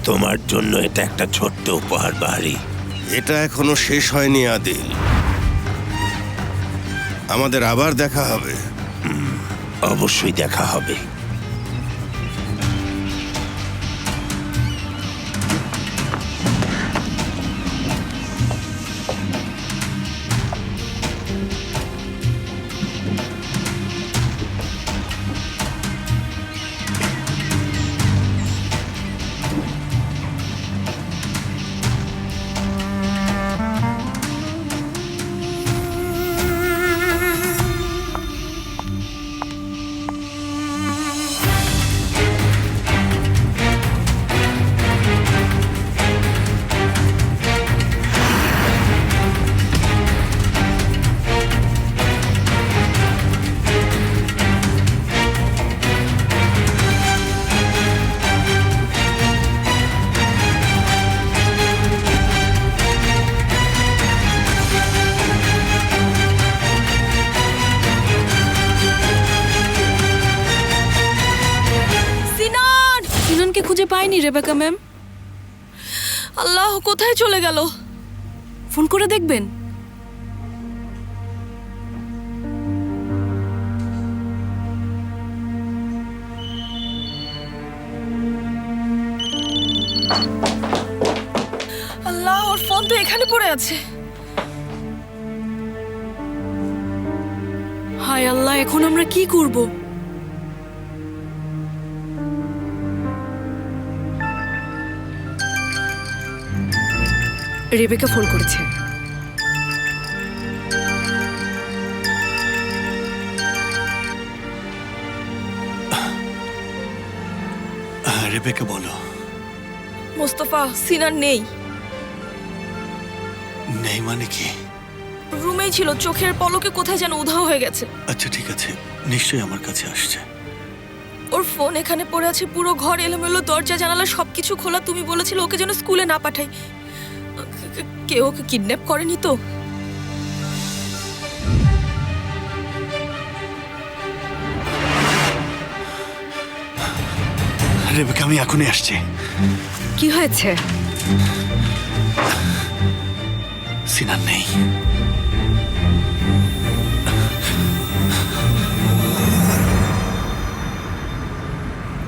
তোমার জন্য এটা একটা ছোট্ট উপহার বাহারি। এটা এখনো শেষ হয়নি আদিল, আমাদের আবার দেখা হবে। অবশ্যই দেখা হবে। খুঁজে পাইনি রেবেকা ম্যাম। আল্লাহ, কোথায় চলে গেল? ফোন করে দেখবেন। আল্লাহ, ওর ফোন তো এখানে পড়ে আছে। হায় আল্লাহ, এখন আমরা কি করব? রেবেকা ফোন করেছে। রেবেকা বলো। মোস্তফা, সিনার নেই। নেই মানে কি? রুমেই ছিল, চোখের পলকে কোথায় যেন উধাও হয়ে গেছে। আচ্ছা ঠিক আছে, নিশ্চয়ই আমার কাছে আসছে। ওর ফোন এখানে পড়ে আছে, পুরো ঘর এলোমেলো, দরজা জানালা সবকিছু খোলা। তুমি বলেছিলে ওকে যেন স্কুলে না পাঠাই। কেউ ওকে কিডন্যাপ করেনি তো? রেবেকা, আমি এখনই আসছি। কি হয়েছে? সিনার নেই।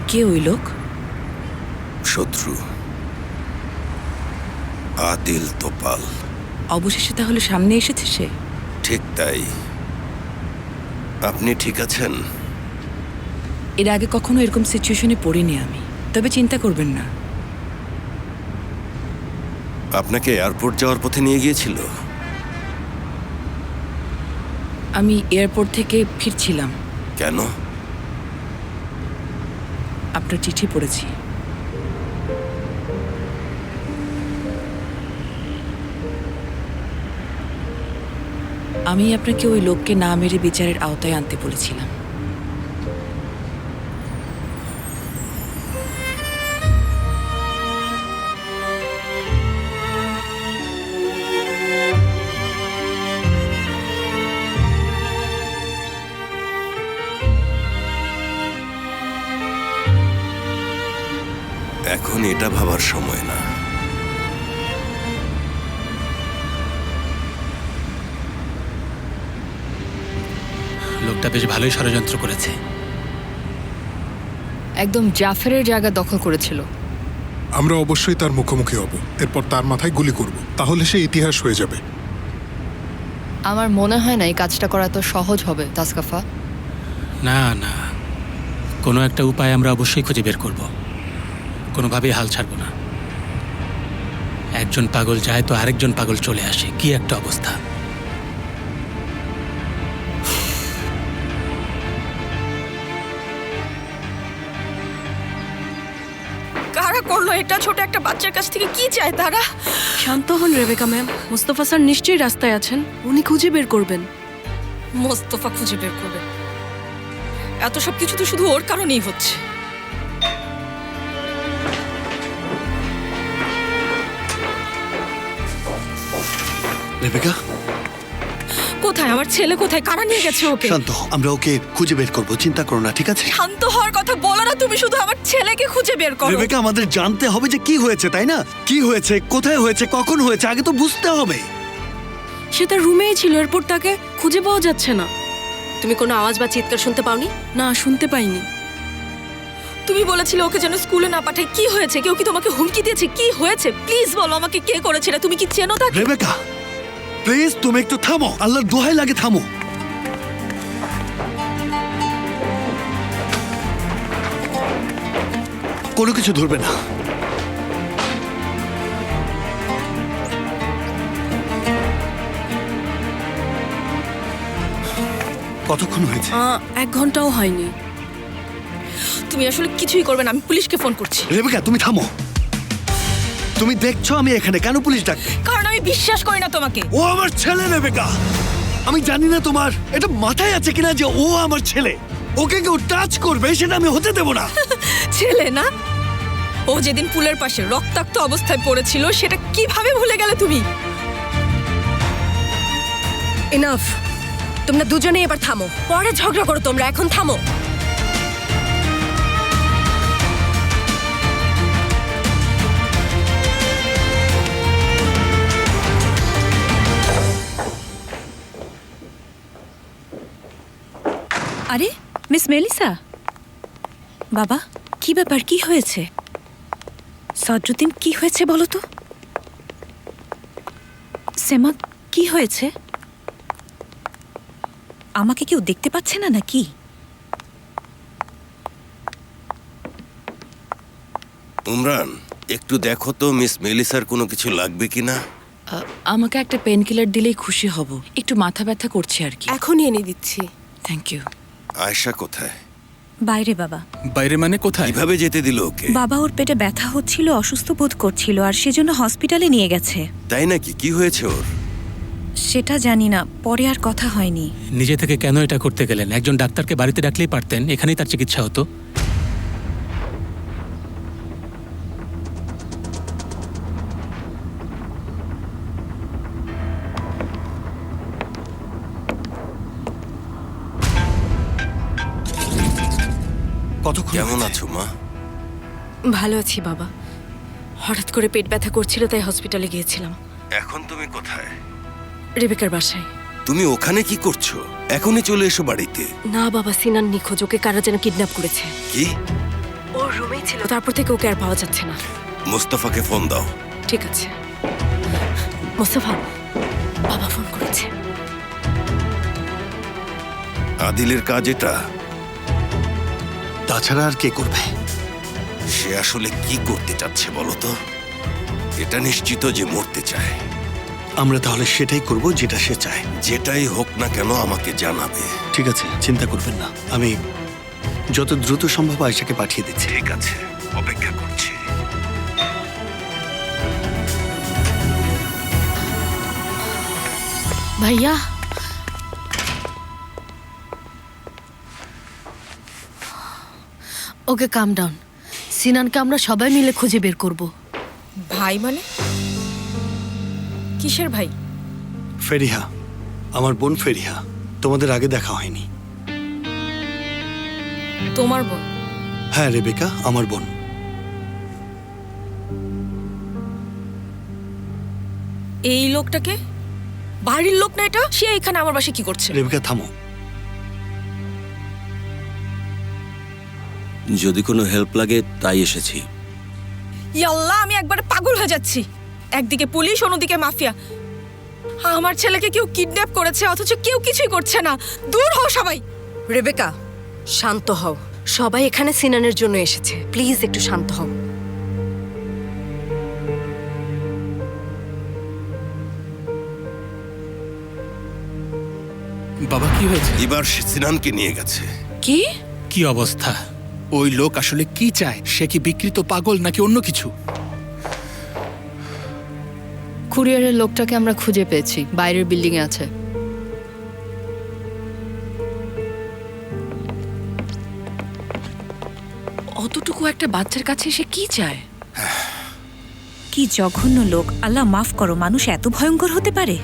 কে ওই লোক? শত্রু, আদিল তোপাল। অবশেষে তাহলে সামনে এসেছে সে। ঠিক তাই। আপনি ঠিক আছেন? এর আগে কখনো এরকম সিচুয়েশনে পড়িনি আমি, তবে চিন্তা করবেন না। আপনাকে এয়ারপোর্ট যাওয়ার পথে নিয়ে গিয়েছিল? আমি এয়ারপোর্ট থেকে ফিরছিলাম। কেন? আপনার চিঠি পড়েছি। আমি আপনাকে ওই লোককে না মেরে বিচারের আওতায় আনতে বলেছিলাম। এখন এটা ভাবার সময় না। লোকটা বেশ ভালোই ষড়যন্ত্র করেছে। একদম জাফরের জায়গা দখল করেছিল। আমরা অবশ্যই তার মুখোমুখি হব, এরপর তার মাথায় গুলি করব, তাহলে সে ইতিহাস হয়ে যাবে। আমার মনে হয় না এই কাজটা করা এত সহজ হবে তাসকাফা। না না, কোনো একটা উপায় আমরা অবশ্যই খুঁজে বের করব। কোনোভাবেই হাল ছাড়ব না। একজন পাগল যায় তো আরেকজন পাগল চলে আসে, কি একটা অবস্থা। কারা করলো এটা? ছোট একটা বাচ্চার কাছ থেকে কি চায় তারা? শান্ত হন রেবেকা ম্যাম। মুস্তফা স্যার নিশ্চয়ই রাস্তায় আছেন, উনি খুঁজে বের করবেন। মোস্তফা খুঁজে বের করবে? এত সব কিছু তো শুধু ওর কারণেই হচ্ছে। রেবেকা, কোথায় আমার ছেলে? কোথায়? কারা নিয়ে গেছে ওকে? শান্ত, আমরা ওকে খুঁজে বের করব, চিন্তা করো না, ঠিক আছে? শান্ত হওয়ার কথা বলো না আল্লাহ তুমি শুধু আমার ছেলেকে খুঁজে বের করো। রেবেকা, আমাদের জানতে হবে যে কি হয়েছে, তাই না? কি হয়েছে, কোথায় হয়েছে, কখন হয়েছে, আগে তো বুঝতে হবে। সে তার রুমেই ছিল, এরপর তাকে খুঁজে পাওয়া যাচ্ছে না। তুমি কোনো আওয়াজ বা চিৎকার শুনতে পাওনি? না, শুনতে পাইনি। তুমি বলেছিলে ওকে যেন স্কুলে না পাঠাই। কি হয়েছে? কেউ কি তোমাকে হুমকি দিয়েছে? কি হয়েছে প্লিজ বলো আমাকে, কে করেছে এটা? তুমি কি চেনো তাকে? রেবেকা, প্লিজ তুমি একটু থামো, আল্লাহর দোহাই লাগে থামো। কোনো কিছু ধরবে না। কতক্ষণ হয়েছে? 1 ঘন্টাও হয়নি। তুমি আসলে কিছুই করবে না, আমি পুলিশকে ফোন করছি। রেবেকা, তুমি থামো। তুমি দেখছো আমি এখানে, কেন পুলিশ ডাকবে? কারণ আমি বিশ্বাস করি না তোমাকে। ও আমার ছেলে রেবেকা। আমি জানি না তোমার এটা মাথায় আছে কিনা যে ও আমার ছেলে। ওকে কেউ টাচ করবে সেটা আমি হতে দেব না। ছেলে না? ও যেদিন পুলের পাশে রক্তাক্ত অবস্থায় পড়েছিল সেটা কিভাবে ভুলে গেলে তুমি? এনাফ, তোমরা দুজনে এবার থামো। পরে ঝগড়া করো, তোমরা এখন থামো। আরে মিস মেলিসা, বাবা কি ব্যাপার, কি হয়েছে? সদরুদ্দিন, কি হয়েছে বলো তো? সেমা, কি হয়েছে? আমাকে কেউ দেখতে পাচ্ছে না নাকি? উমরান, একটু দেখো তো মিস মেলিসার কোনো কিছু লাগবে কিনা। আমাকে একটা পেন কিলার দিলেই খুশি হব, একটু মাথা ব্যথা করছে আর কি। এখনই এনে দিচ্ছি। Thank you. আয়েশা কোথায়? বাইরে বাবা। বাইরে মানে কোথায়? কিভাবে যেতে দিল ওকে? বাবা ওর পেটে ব্যথা হচ্ছিল, অসুস্থ বোধ করছিল, আর সেজন্য হসপিটালে নিয়ে গেছে। তাই নাকি? কি হয়েছে ওর? সেটা জানি না, পরে আর কথা হয়নি। নিজে থেকে কেন এটা করতে গেলেন? একজন ডাক্তারকে বাড়িতে ডাকলেই পারতেন, এখানেই তার চিকিৎসা হতো। কতক্ষণ কেমন হয়েছে? আছো মা? ভালো আছি বাবা। হঠাৎ করে পেট ব্যথা করছিল তাই হসপিটালে গিয়েছিলাম। এখন তুমি কোথায়? রেবেকার বাসায়। তুমি ওখানে কি করছো? এখনই চলে এসো বাড়িতে। না বাবা, সিনান নিখোঁজ, ওকে কারা যেন কিডন্যাপ করেছে। কি? ওর রুমেই ছিল, তারপর থেকে ওকে আর পাওয়া যাচ্ছে না। মোস্তফাকে ফোন দাও। ঠিক আছে। মোস্তফা, বাবা ফোন করেছে। আদিলের কাজ এটা। তাছাড়া আর কে করবে? সে আসলে কি করতে চাচ্ছে বলো তো? এটা নিশ্চিত যে মরতে চায়। আমরা তাহলে সেটাই করব যেটা সে চায়। যেটাই হোক না কেন আমাকে জানাবে। ঠিক আছে, চিন্তা করবেন না, আমি যত দ্রুত সম্ভব আয়েশাকে পাঠিয়ে দিচ্ছি। ঠিক আছে, অপেক্ষা করছি। ভাইয়া, ওকে কাম ডাউন। সিনানকে আমরা সবাই মিলে খুঁজে বের করব। ভাই মানে? কিসের ভাই? ফেরিহা, আমার বোন ফেরিহা। তোমাদের আগে দেখা হয়নি। তোমার বোন? হ্যাঁ রেবেকা, আমার বোন। এই লোকটাকে? বাড়ির লোক না এটা? সে এখানে আমার বাসায় কি করছে? রেবেকা থামো। যদি কোনো হেল্প লাগে তাই এসেছি। ইয়াল্লাহ, আমি একবারে পাগল হয়ে যাচ্ছি। একদিকে পুলিশ, অন্যদিকে মাফিয়া। আমার ছেলেকে কেউ কিডন্যাপ করেছে, অথচ কেউ কিছুই করছে না। দূর হও সবাই। রেবেকা, শান্ত হও। সবাই এখানে সিনানের জন্য এসেছে, প্লিজ একটু শান্ত হও। বাবা, কি হয়েছে? এবার সে সিনানকে নিয়ে গেছে। কি? কি অবস্থা? ওই লোক আসলে কি চায়? সে কি বিকৃত পাগল নাকি অন্য কিছু? কুরিয়ারের লোকটাকে আমরা খুঁজে পেয়েছি, বাইরের বিল্ডিং এ আছে। অতটুকু একটা বাচ্চার কাছে সে কি চায়? কি জঘন্য লোক! আল্লাহ মাফ করো, মানুষ এত ভয়ঙ্কর হতে পারে?